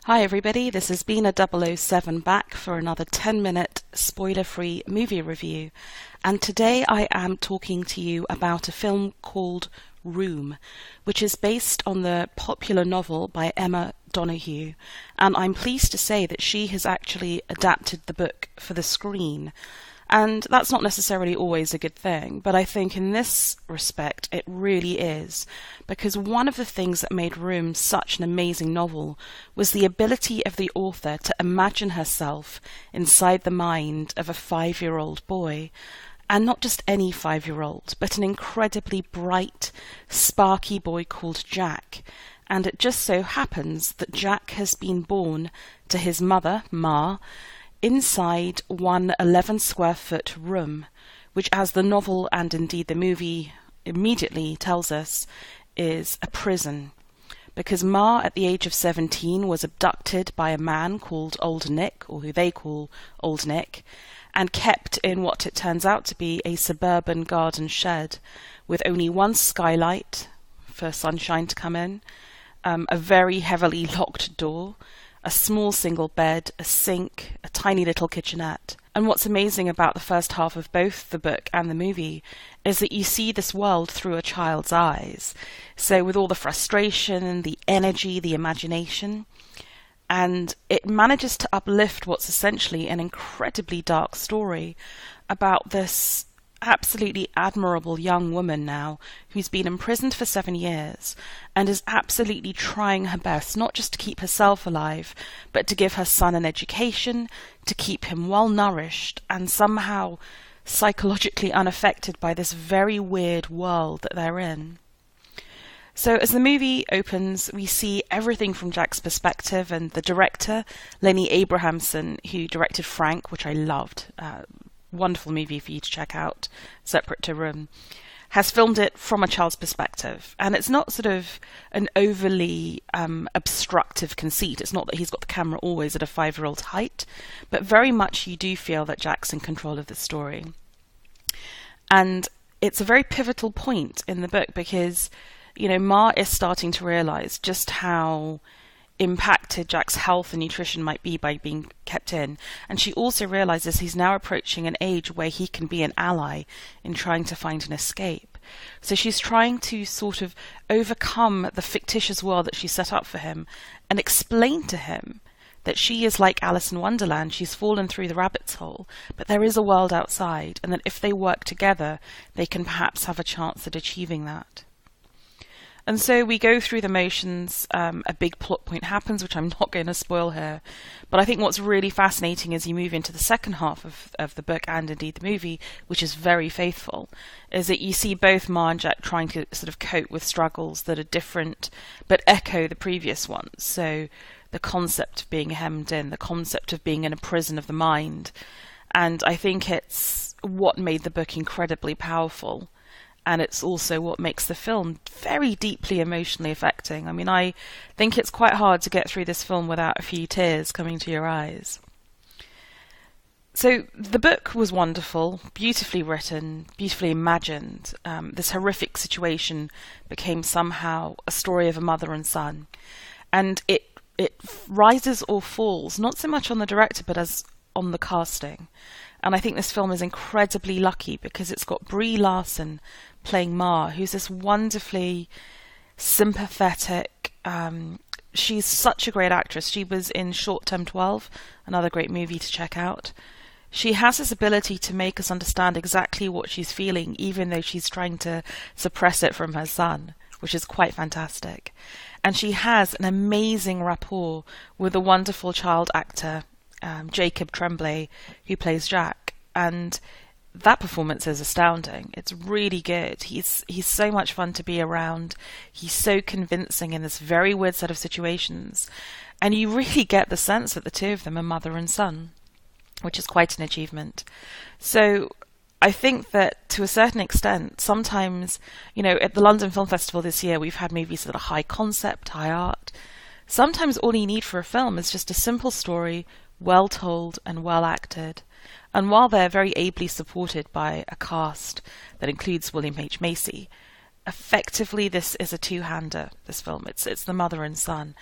Hi everybody, this is B007 back for another 10-minute spoiler-free movie review, and today I am talking to you about a film called Room, which is based on the popular novel by Emma Donoghue, and I'm pleased to say that she has actually adapted the book for the screen. And that's not necessarily always a good thing, but I think in this respect it really is, because one of the things that made Room such an amazing novel was the ability of the author to imagine herself inside the mind of a 5-year-old boy. And not just any 5-year-old, but an incredibly bright, sparky boy called Jack. And it just so happens that Jack has been born to his mother, Ma, inside one 11-square-foot room, which, as the novel and indeed the movie immediately tells us, is a prison. Because Ma, at the age of 17, was abducted by a man called Old Nick, or who they call Old Nick, and kept in what it turns out to be a suburban garden shed with only one skylight for sunshine to come in, a very heavily locked door, a small single bed, a sink, a tiny little kitchenette. And what's amazing about the first half of both the book and the movie is that you see this world through a child's eyes. So with all the frustration, the energy, the imagination, and it manages to uplift what's essentially an incredibly dark story about this absolutely admirable young woman now who's been imprisoned for 7 years and is absolutely trying her best not just to keep herself alive, but to give her son an education, to keep him well nourished and somehow psychologically unaffected by this very weird world that they're in. So as the movie opens, we see everything from Jack's perspective, and the director, Lenny Abrahamson, who directed Frank, which I loved, wonderful movie for you to check out, separate to Room, has filmed it from a child's perspective. And it's not sort of an overly obstructive conceit. It's not that he's got the camera always at a 5-year-old's height, but very much you do feel that Jack's in control of the story. And it's a very pivotal point in the book because, you know, Ma is starting to realise just how impacted Jack's health and nutrition might be by being kept in, and she also realizes he's now approaching an age where he can be an ally in trying to find an escape. So she's trying to sort of overcome the fictitious world that she set up for him and explain to him that she is like Alice in Wonderland. She's fallen through the rabbit's hole, but there is a world outside, and that if they work together they can perhaps have a chance at achieving that. And so we go through the motions, a big plot point happens, which I'm not going to spoil here. But I think what's really fascinating as you move into the second half of the book and indeed the movie, which is very faithful, is that you see both Ma and Jack trying to sort of cope with struggles that are different but echo the previous ones. So the concept of being hemmed in, the concept of being in a prison of the mind. And I think it's what made the book incredibly powerful. And it's also what makes the film very deeply emotionally affecting. I mean, I think it's quite hard to get through this film without a few tears coming to your eyes. So the book was wonderful, beautifully written, beautifully imagined. This horrific situation became somehow a story of a mother and son. And it rises or falls, not so much on the director, but as on the casting. And I think this film is incredibly lucky because it's got Brie Larson playing Ma, who's this wonderfully sympathetic, she's such a great actress. She was in Short Term 12, another great movie to check out. She has this ability to make us understand exactly what she's feeling, even though she's trying to suppress it from her son, which is quite fantastic. And she has an amazing rapport with the wonderful child actor, Jacob Tremblay, who plays Jack, and that performance is astounding. It's really good. He's so much fun to be around. He's so convincing in this very weird set of situations, and you really get the sense that the two of them are mother and son, which is quite an achievement. So I think that to a certain extent, sometimes, you know, at the London Film Festival this year, we've had movies that are high concept, high art. Sometimes all you need for a film is just a simple story, well told and well acted. And while they're very ably supported by a cast that includes William H. Macy, effectively this is a two-hander, this film. It's the mother and son,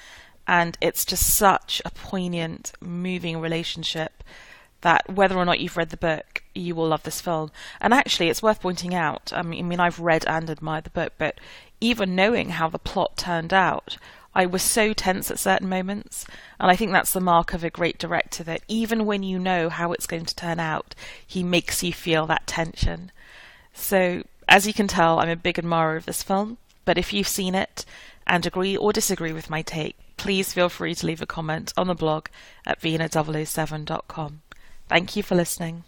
and it's just such a poignant, moving relationship that whether or not you've read the book, you will love this film. And actually, it's worth pointing out, I mean, I've read and admired the book, but even knowing how the plot turned out, I was so tense at certain moments, and I think that's the mark of a great director, that even when you know how it's going to turn out, he makes you feel that tension. So, as you can tell, I'm a big admirer of this film, but if you've seen it and agree or disagree with my take, please feel free to leave a comment on the blog at b007.com. Thank you for listening.